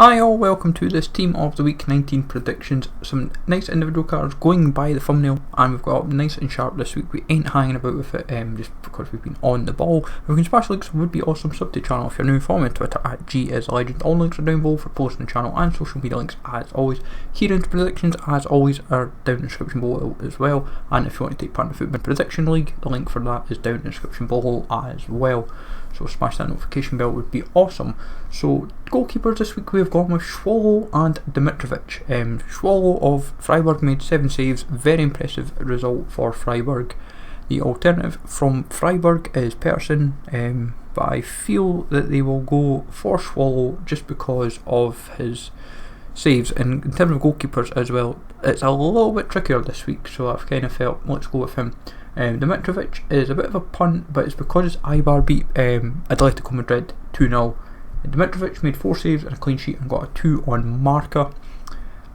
Hi all, welcome to this Team of the Week 19 predictions. Some nice individual cards going by the thumbnail, and we've got up nice and sharp this week. We ain't hanging about with it just because we've been on the ball. If we can smash links, it would be awesome. Sub to the channel if you're new. Follow me on Twitter at GIsLegend. All links are down below for posting the channel and social media links as always. Key round predictions as always are down in the description below as well. And if you want to take part in the Football Prediction League, the link for that is down in the description below as well. So smash that notification bell would be awesome. So goalkeepers this week we have gone with Schwolo and Dimitrovic. Schwolo of Freiburg made 7 saves, very impressive result for Freiburg. The alternative from Freiburg is Persson, but I feel that they will go for Schwolo just because of his saves. And in terms of goalkeepers as well, it's a little bit trickier this week, so I've kind of felt let's go with him. Dimitrovic is a bit of a punt, but it's because his Eibar beat Atletico Madrid 2-0. Dimitrovic made 4 saves and a clean sheet and got a 2 on Marca,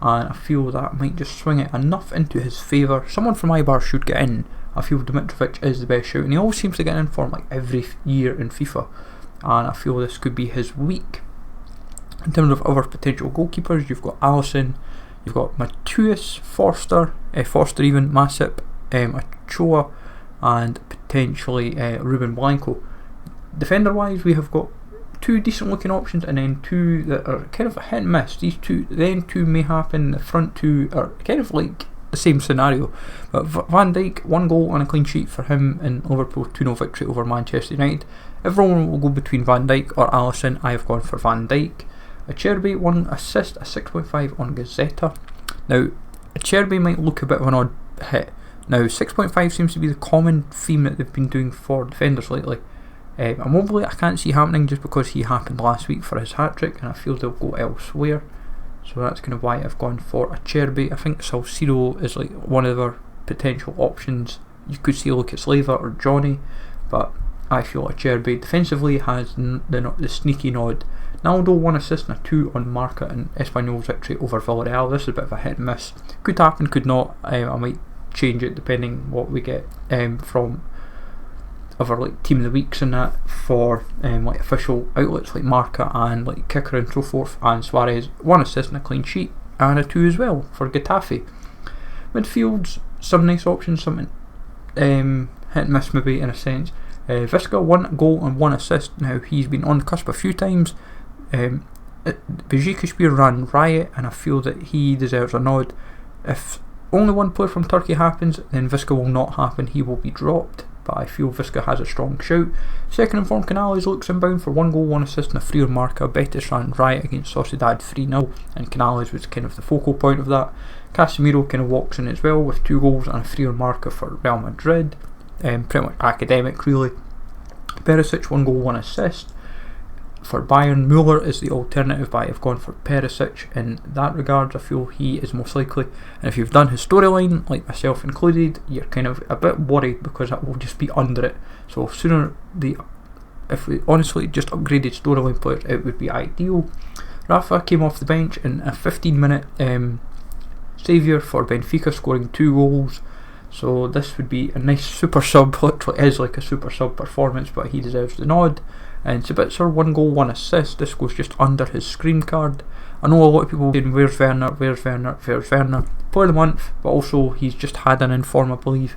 and I feel that might just swing it enough into his favour. Someone from Eibar should get in. I feel Dimitrovic is the best shout, and he always seems to get in form like every year in FIFA, and I feel this could be his week. In terms of other potential goalkeepers, you've got Alisson, you've got Matheus, Forster even, Masip, Ochoa, and potentially Ruben Blanco. Defender wise, we have got 2 decent looking options and then 2 that are kind of a hit and miss. These 2 may happen. The front 2 are kind of like the same scenario, but Van Dijk, 1 goal and a clean sheet for him in Liverpool 2-0 victory over Manchester United. Everyone will go between Van Dijk or Alisson. I have gone for Van Dijk. Acerbi, 1 assist, a 6.5 on Gazzetta. Now Acerbi might look a bit of an odd hit. Now 6.5 seems to be the common theme that they've been doing for defenders lately. And Mobley I can't see happening just because he happened last week for his hat-trick, and I feel they'll go elsewhere. So that's kind of why I've gone for Acerbi. I think Salcido is like one of their potential options. You could see Lucas Leiva or Johnny, but I feel Acerbi defensively has the sneaky nod. Naldo, 1 assist and a 2 on Marca in Espanyol's victory over Villarreal. This is a bit of a hit and miss. Could happen, could not. I might change it depending what we get from other like team of the weeks and that for like official outlets like Marca and like Kicker and so forth. And Suarez, 1 assist and a clean sheet and a 2 as well for Getafe. Midfields, some nice options, something hit and miss maybe in a sense. Visca, 1 goal and 1 assist. Now he's been on the cusp a few times. Besiktas ran riot, and I feel that he deserves a nod. If only 1 player from Turkey happens, then Visca will not happen, he will be dropped, but I feel Visca has a strong shout. Second informed Canales looks inbound for 1 goal, 1 assist and a 3 on Marca. Betis ran riot against Sociedad 3-0, and Canales was kind of the focal point of that. Casemiro kind of walks in as well with 2 goals and a 3 on Marca for Real Madrid. Pretty much academic really. Perisic, 1 goal, 1 assist for Bayern. Muller is the alternative, but I've gone for Perisic in that regard. I feel he is most likely, and if you've done his storyline, like myself included, you're kind of a bit worried because that will just be under it. So sooner if we honestly just upgraded storyline players, it would be ideal. Rafa came off the bench in a 15-minute saviour for Benfica, scoring 2 goals. So this would be a nice super sub, literally is like a super sub performance, but he deserves the nod. And Sabitzer, 1 goal, 1 assist. This goes just under his screen card. I know a lot of people saying where's Werner, where's Werner, where's Werner. Player of the month, but also he's just had an inform I believe,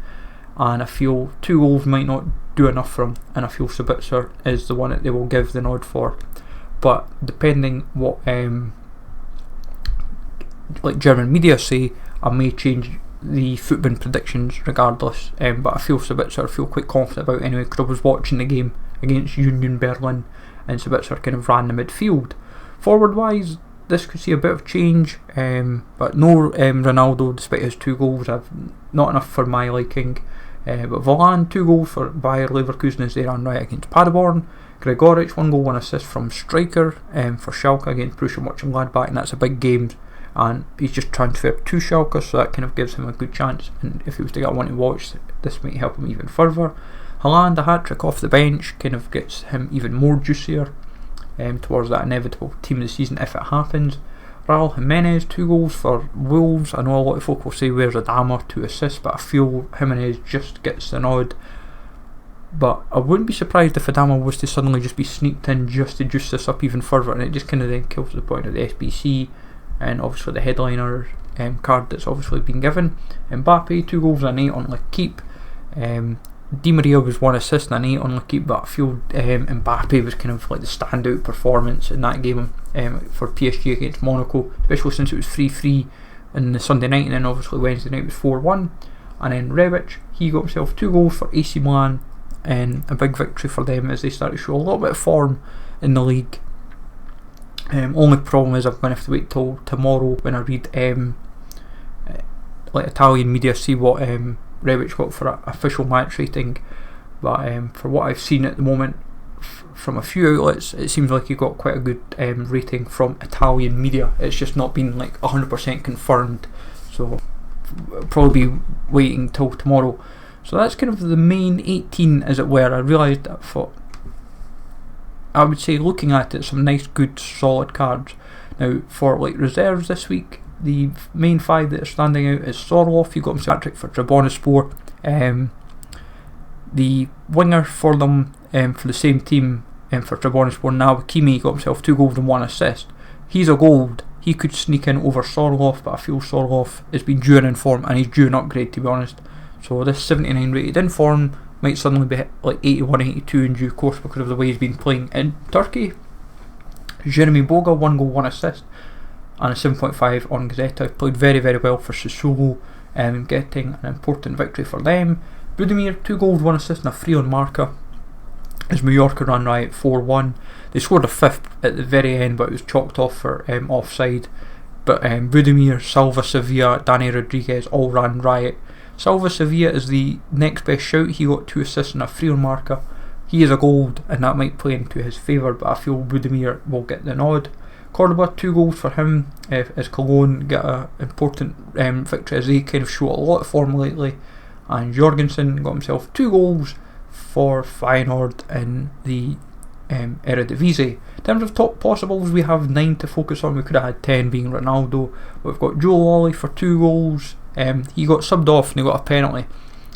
and I feel 2 goals might not do enough for him, and I feel Sabitzer is the one that they will give the nod for. But depending what like German media say, I may change the football predictions regardless, but I feel Sabitzer, I feel quite confident about anyway, because I was watching the game against Union Berlin and Sabitzer kind of ran the midfield. Forward wise, this could see a bit of change, but no Ronaldo despite his 2 goals. Not enough for my liking, but Varane, 2 goals for Bayer Leverkusen as they ran right against Paderborn. Gregoritsch, 1 goal, 1 assist from striker for Schalke against Borussia Mönchengladbach, and that's a big game, and he's just transferred to Schalke, so that kind of gives him a good chance, and if he was to get one to watch, this might help him even further. Haland, a hat-trick off the bench, kind of gets him even more juicier towards that inevitable team of the season if it happens. Raul Jimenez, 2 goals for Wolves. I know a lot of folk will say where's Adama, 2 assists, but I feel Jimenez just gets the nod. but I wouldn't be surprised if Adama was to suddenly just be sneaked in just to juice this up even further, and it just kind of then kills the point of the SBC and obviously the headliner card that's obviously been given. Mbappe, 2 goals and 8 on L'Equipe. Di Maria was 1 assist and 8 on L'Equipe, but I feel Mbappe was kind of like the standout performance in that game for PSG against Monaco, especially since it was 3-3 in the Sunday night, and then obviously Wednesday night was 4-1. And then Rebic, he got himself 2 goals for AC Milan, and a big victory for them as they start to show a little bit of form in the league. Only problem is I'm going to have to wait till tomorrow when I read like Italian media, see what Rebic got for official match rating, but for what I've seen at the moment from a few outlets, it seems like he got quite a good rating from Italian media. It's just not been like 100% confirmed, so I'll probably be waiting till tomorrow. So that's kind of the main 18 as it were. I realised that I would say looking at it, some nice good solid cards. Now for like reserves this week, the main 5 that are standing out is Sorloth, he got himself a hat-trick for Trabzonspor. The winger for them, for the same team, for Trabzonspor now, Kimi, got himself 2 goals and 1 assist. He's a gold, he could sneak in over Sorloth, but I feel Sorloth has been due in form and he's due an upgrade, to be honest. So this 79 rated in form might suddenly be like 81, 82 in due course because of the way he's been playing in Turkey. Jeremy Boga, 1 goal, 1 assist, and a 7.5 on Gazzetta. Played very, very well for Sassuolo, getting an important victory for them. Budimir, 2 goals, 1 assist, and a 3 on Marca as Mallorca ran riot 4-1. They scored a 5th at the very end, but it was chalked off for offside. But Budimir, Salva Sevilla, Dani Rodriguez all ran riot. Salva Sevilla is the next best shout. He got 2 assists and a 3 on Marca. He is a gold, and that might play into his favour, but I feel Budimir will get the nod. Cordoba, 2 goals for him as Cologne get an important victory as they kind of show a lot of form lately. And Jorgensen got himself 2 goals for Feyenoord in the Eredivisie. In terms of top possibles, we have 9 to focus on. We could have had 10 being Ronaldo. We've got Joe Lolly for 2 goals. He got subbed off and he got a penalty,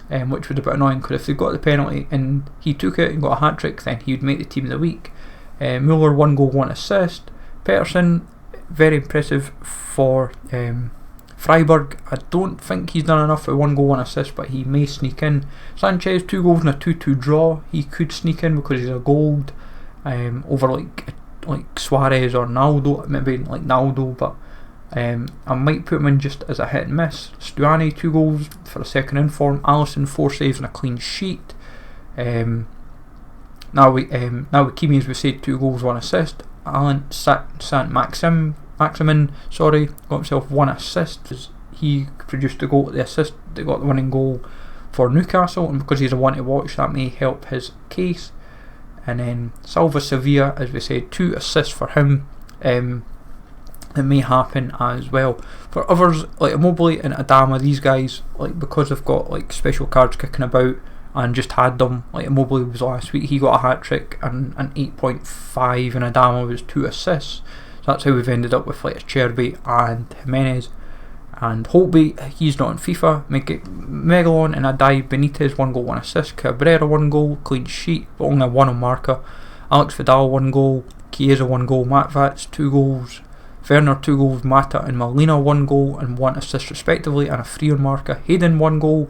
which was a bit annoying because if they got the penalty and he took it and got a hat-trick, then he would make the team of the week. Muller, 1 goal, 1 assist. Peterson, very impressive for Freiburg. I don't think he's done enough for 1 goal, 1 assist, but he may sneak in. Sanchez, 2 goals and a 2-2 draw. He could sneak in because he's a gold over like Suarez or Naldo, maybe like Naldo, but I might put him in just as a hit and miss. Stuani, 2 goals for a second in form. Alisson, 4 saves and a clean sheet. Now with Kimi, as we said, 2 goals, 1 assist. Alan Saint-Maximin, got himself 1 assist as he produced the goal, the assist that got the winning goal for Newcastle, and because he's a one to watch, that may help his case. And then Salva Sevilla, as we said, 2 assists for him. It may happen as well for others like Immobile and Adama. These guys, like, because they've got like special cards kicking about and just had them, like Immobile was last week, he got a hat-trick and an 8.5, and Adama was 2 assists. So that's how we've ended up with like Cherby and Jimenez. And Holtby, he's not in FIFA. Megalon and Adai Benitez, 1 goal, 1 assist. Cabrera, 1 goal, clean sheet, but only 1 on Marca. Alex Vidal, 1 goal. Chiesa, 1 goal. Matt Vats, 2 goals. Werner, 2 goals. Mata and Molina, 1 goal and 1 assist respectively, and a 3 on Marca. Hayden, 1 goal.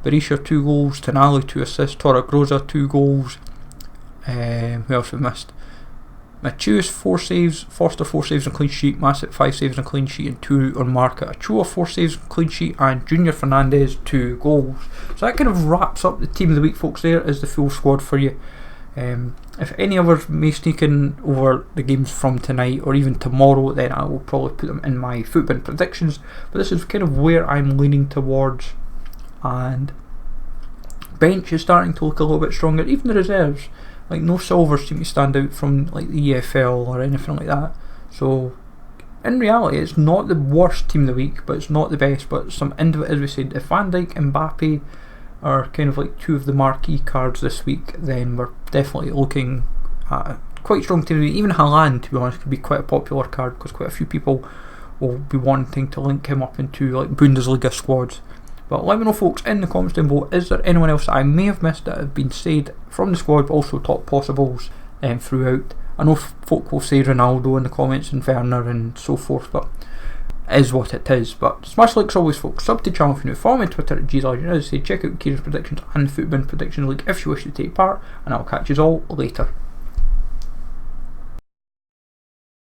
Berisha, 2 goals. Tonali, 2 assists. Torregrosa, 2 goals. Who else we missed? Matheus, 4 saves. Foster, 4 saves and clean sheet. Massic, 5 saves and clean sheet, and 2 on Marca. Achua, 4 saves and clean sheet, and Junior Fernandez, 2 goals. So that kind of wraps up the team of the week, folks. There is the full squad for you. If any others may sneak in over the games from tonight or even tomorrow, then I will probably put them in my football predictions. But this is kind of where I'm leaning towards. And bench is starting to look a little bit stronger. Even the reserves, like no Silvers seem to stand out from like the EFL or anything like that. So in reality, it's not the worst team of the week, but it's not the best. But some as we said, if Van Dijk and Mbappe are kind of like 2 of the marquee cards this week, then we're definitely looking at a quite strong team. Even Haland, to be honest, could be quite a popular card because quite a few people will be wanting to link him up into like Bundesliga squads. But let me know, folks, in the comments down below, is there anyone else that I may have missed that have been said from the squad, but also top possibles throughout? I know folk will say Ronaldo in the comments and Werner and so forth, but it is what it is. But smash likes always, folks. Sub to the channel if you're new. Follow me on Twitter at GZLegend. As I say, check out TOTW Predictions and the Football Predictions League if you wish to take part, and I'll catch you all later.